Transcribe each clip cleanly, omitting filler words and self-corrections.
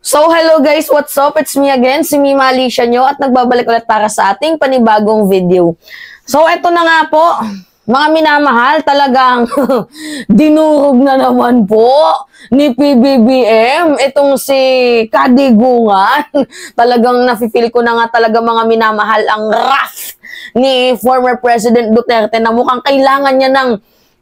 So, hello guys, what's up? It's me again, si Mima Alicia nyo at nagbabalik ulit para sa ating panibagong video. So, eto na nga po, mga minamahal, talagang dinurog na naman po ni PBBM itong si Kadigungan. Talagang nafe-feel ko na nga talaga mga minamahal ang wrath ni former President Duterte na mukhang kailangan niya ng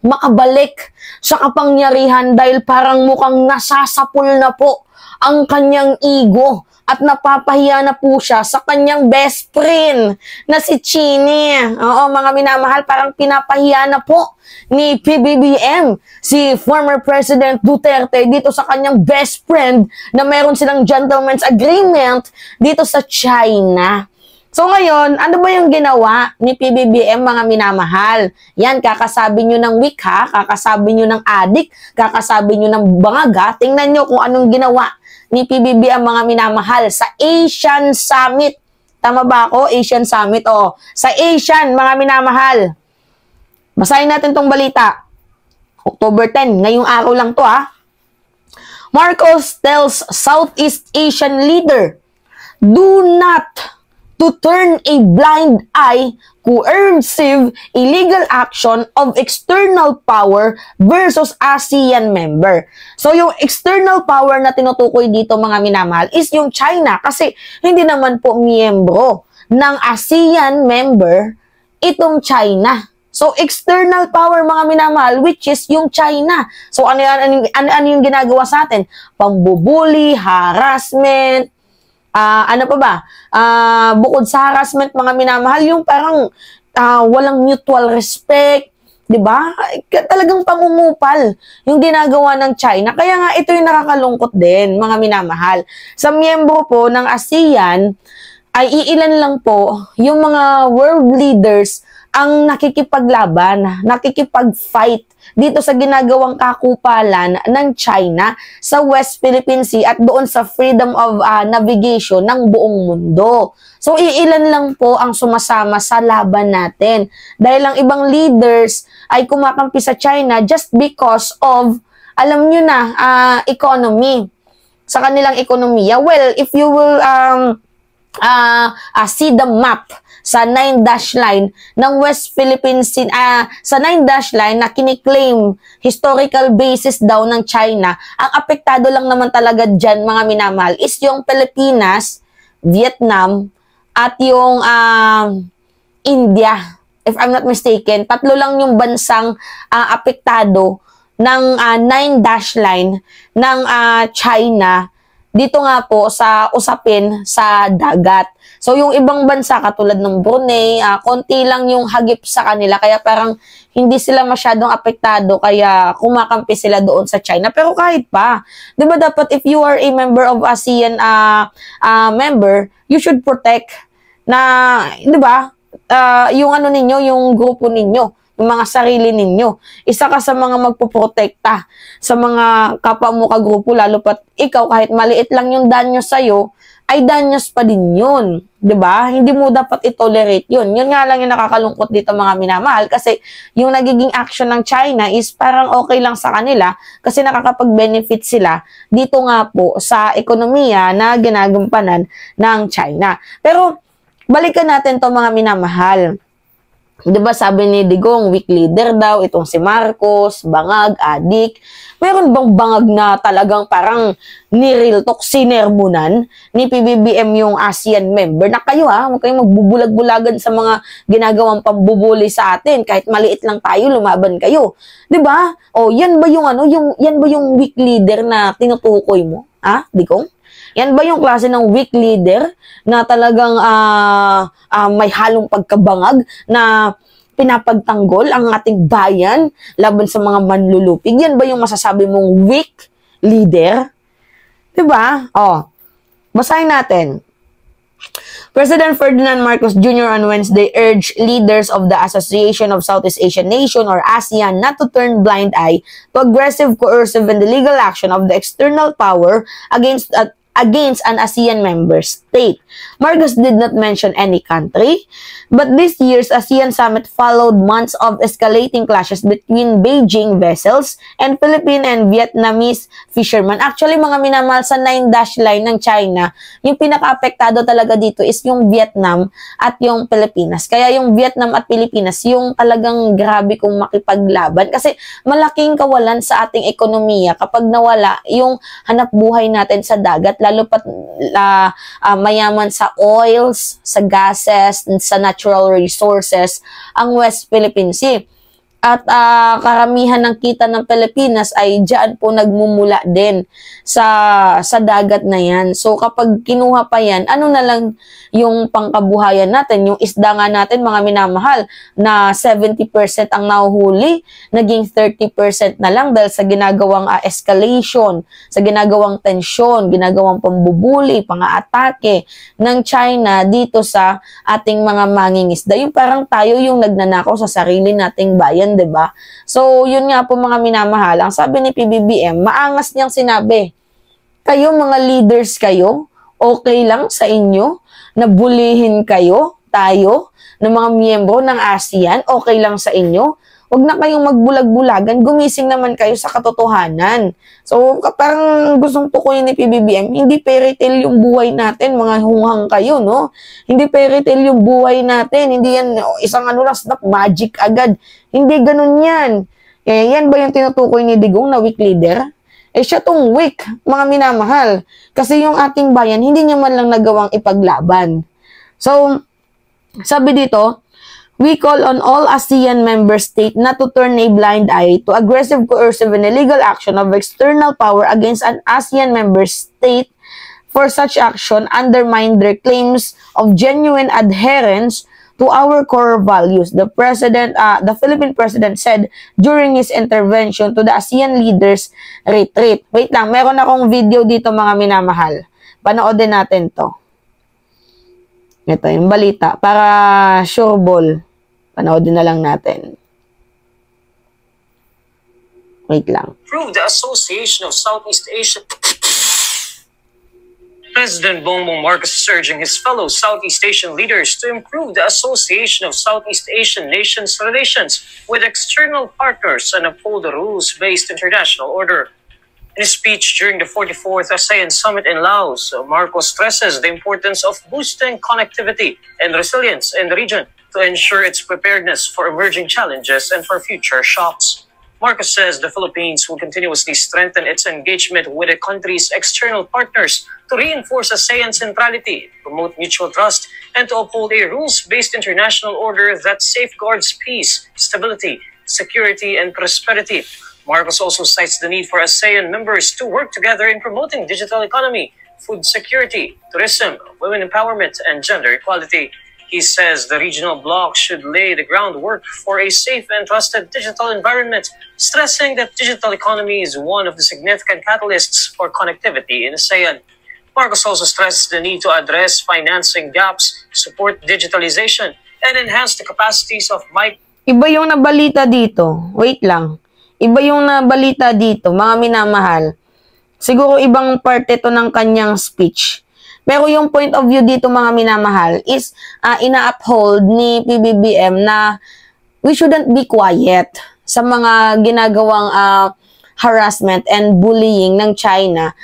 makabalik sa kapangyarihan dahil parang mukhang nasasapul na po ang kanyang ego at napapahiya na po siya sa kanyang best friend na si Chini. Oo, mga minamahal, parang pinapahiya na po ni PBBM si former President Duterte dito sa kanyang best friend na meron silang gentleman's agreement dito sa China. So ngayon, ano ba yung ginawa ni PBBM mga minamahal? Yan, kakasabi nyo ng wika, kakasabi nyo ng adik, kakasabi nyo ng bangaga. Tingnan nyo kung anong ginawa ni PBBM mga minamahal sa Asian Summit. Tama ba ako? Asian Summit, o. Sa Asian, mga minamahal. Basahin natin tong balita. October 10, ngayong araw lang to ha. Marcos tells Southeast Asian leader, do not to turn a blind eye coercive illegal action of external power versus ASEAN member. So, yung external power na tinutukoy dito mga minamahal is yung China kasi hindi naman po miyembro ng ASEAN member itong China. So, external power mga minamahal which is yung China. So, ano yung ginagawa sa atin? Pambubuli, harassment, ano pa ba? Bukod sa harassment mga minamahal, yung parang walang mutual respect, 'di ba? Talagang pangungupal yung ginagawa ng China. Kaya nga ito yung nakakalungkot din, mga minamahal. Sa miyembro po ng ASEAN ay iilan lang po yung mga world leaders ang nakikipaglaban, nakikipag-fight dito sa ginagawang kakupalan ng China sa West Philippine Sea at doon sa freedom of navigation ng buong mundo. So, iilan lang po ang sumasama sa laban natin. Dahil ang ibang leaders ay kumakampi sa China just because of, alam nyo na, economy. Sa kanilang ekonomiya. Well, if you will see the map sa 9-dash line ng West Philippine Sea, sa 9-dash line na kiniklaim historical basis daw ng China, ang apektado lang naman talaga dyan mga minamahal is yung Pilipinas, Vietnam, at yung India. If I'm not mistaken, tatlo lang yung bansang apektado ng 9-dash line ng China dito nga po sa usapin sa dagat. So, yung ibang bansa katulad ng Brunei, konti lang yung hagip sa kanila. Kaya parang hindi sila masyadong apektado. Kaya kumakampi sila doon sa China. Pero kahit pa, di ba dapat if you are a member of ASEAN member, you should protect na, di ba, yung ano ninyo, yung grupo ninyo, yung mga sarili ninyo. Isa ka sa mga magpoprotekta sa mga kapwa mo kagrupo, lalo pat ikaw kahit maliit lang yung danyo sa'yo, ay danyos pa din yun. 'Di ba? Hindi mo dapat i-tolerate yun. Yun nga lang yung nakakalungkot dito mga minamahal kasi yung nagiging action ng China is parang okay lang sa kanila kasi nakakapag-benefit sila dito nga po sa ekonomiya na ginagampanan ng China. Pero balikan natin to mga minamahal. 'Di ba sabi ni Digong, weak leader daw, itong si Marcos, bangag, adik. Meron bang bangag na talagang parang ni-real talk, sinermonan ni PBBM yung ASEAN member na kayo huwag kayong magbubulag-bulagan sa mga ginagawang pambubuli sa atin. Kahit maliit lang tayo, lumaban kayo. 'Di ba? O, yan ba yung yan ba yung weak leader na tinutukoy mo? Ha, Digong? Yan ba yung klase ng weak leader na talagang may halong pagkabangag na pinapagtanggol ang ating bayan laban sa mga manlulupig? Yan ba yung masasabi mong weak leader? Diba? O, basahin natin. President Ferdinand Marcos Jr. on Wednesday urged leaders of the Association of Southeast Asian Nations or ASEAN not to turn blind eye to aggressive, coercive, and illegal action of the external power against against an ASEAN member state. Marcos did not mention any country, but this year's ASEAN summit followed months of escalating clashes between Beijing vessels and Philippine and Vietnamese fishermen. Actually, mga minamahal, sa 9-dash line ng China, yung pinaka-apektado talaga dito is yung Vietnam at yung Pilipinas. Kaya yung Vietnam at Pilipinas, yung talagang grabe kong makipaglaban. Kasi malaking kawalan sa ating ekonomiya kapag nawala yung hanap buhay natin sa dagat, lalo pat mayaman sa oils, sa gases, sa natural resources, ang West Philippine Sea. At karamihan ng kita ng Pilipinas ay diyan po nagmumula din sa dagat na yan. So kapag kinuha pa yan, ano na lang yung pangkabuhayan natin, yung isda nga natin mga minamahal, na 70% ang nahuhuli, naging 30% na lang dahil sa ginagawang escalation, sa ginagawang tensyon, ginagawang pambubuli, pang-aatake ng China dito sa ating mga mangingisda. Yung parang tayo yung nagnanakaw sa sarili nating bayan, 'di ba? So, yun nga po mga minamahal, ang sabi ni PBBM, maangas niyang sinabi, kayo mga leaders kayo, okay lang sa inyo na bulihin kayo, tayo, ng mga miyembro ng ASEAN, okay lang sa inyo. Huwag na kayong magbulag-bulagan, gumising naman kayo sa katotohanan. So, parang gustong tukoy ni PBBM, hindi fairy tale yung buhay natin, mga hunghang kayo, no? Hindi fairy tale yung buhay natin, hindi yan isang ano lang, snap magic agad. Hindi ganun yan. Eh, yan ba yung tinutukoy ni Digong na weak leader? Eh, siya tong weak, mga minamahal. Kasi yung ating bayan, hindi niya man lang nagawang ipaglaban. So, sabi dito, we call on all ASEAN member states not to turn a blind eye to aggressive, coercive, and illegal action of external power against an ASEAN member state, for such action undermine their claims of genuine adherence to our core values. The Philippine president said during his intervention to the ASEAN leaders retreat. Wait lang, meron akong video dito mga minamahal. Panoodin natin to. Ito yung balita para sure ball. Panoodin na lang natin. Wait lang. Through the Association of Southeast Asia, President Bongbong Marcos is urging his fellow Southeast Asian leaders to improve the Association of Southeast Asian Nations relations with external partners and uphold the rules-based international order. In his speech during the 44th ASEAN Summit in Laos, Marcos stresses the importance of boosting connectivity and resilience in the region to ensure its preparedness for emerging challenges and for future shocks. Marcos says the Philippines will continuously strengthen its engagement with the country's external partners to reinforce ASEAN centrality, promote mutual trust, and to uphold a rules-based international order that safeguards peace, stability, security, and prosperity. Marcos also cites the need for ASEAN members to work together in promoting digital economy, food security, tourism, women empowerment, and gender equality. He says the regional bloc should lay the groundwork for a safe and trusted digital environment, stressing that digital economy is one of the significant catalysts for connectivity in ASEAN. Marcos also stresses the need to address financing gaps, support digitalization, and enhance the capacities of Iba yung nabalita dito. Wait lang. Iba yung nabalita dito, mga minamahal. Siguro ibang parte to ng kanyang speech. Pero yung point of view dito mga minamahal is ina-uphold ni PBBM na we shouldn't be quiet sa mga ginagawang harassment and bullying ng China,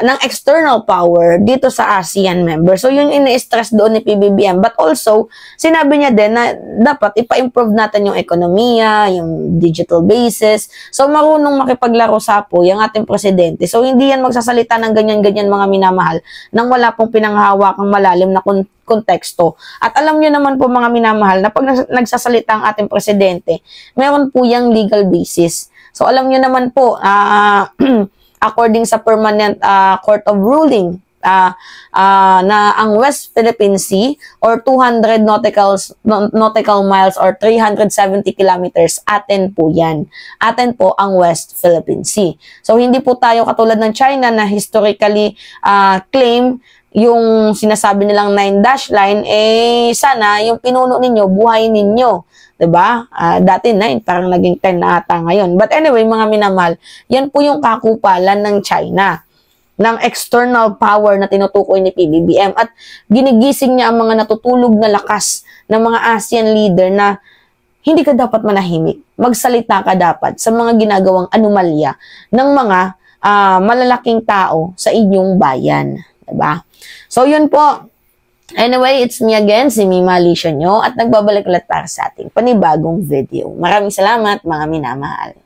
ng external power dito sa ASEAN member. So, yun ini-stress doon ni PBBM. But also, sinabi niya din na dapat ipa-improve natin yung ekonomiya, yung digital basis. So, marunong makipaglaro sapo yung ating presidente. So, hindi yan magsasalita ng ganyan-ganyan mga minamahal nang wala pong pinanghawakang malalim na konteksto. At alam niyo naman po mga minamahal na pag nagsasalita ang ating presidente, meron po yung legal basis. So, alam niyo naman po, according sa Permanent Court of Ruling, na ang West Philippine Sea or 200 nautical miles or 370 kilometers, atin po yan. Atin po ang West Philippine Sea. So, hindi po tayo katulad ng China na historically claim yung sinasabi nilang 9-dash line, sana yung pinuno ninyo, buhay ninyo. Diba? Dati 9, parang naging 10 na ata ngayon. But anyway, mga minamahal, yan po yung kakupalan ng China. ng external power na tinutukoy ni PBBM at ginigising niya ang mga natutulog na lakas ng mga ASEAN leader na hindi ka dapat manahimik. Magsalita ka dapat sa mga ginagawang anomalya ng mga malalaking tao sa inyong bayan. Diba? So, yun po. Anyway, it's me again, si Mima Alicia nyo, at nagbabalik ulit para sa ating panibagong video. Maraming salamat, mga minamahal.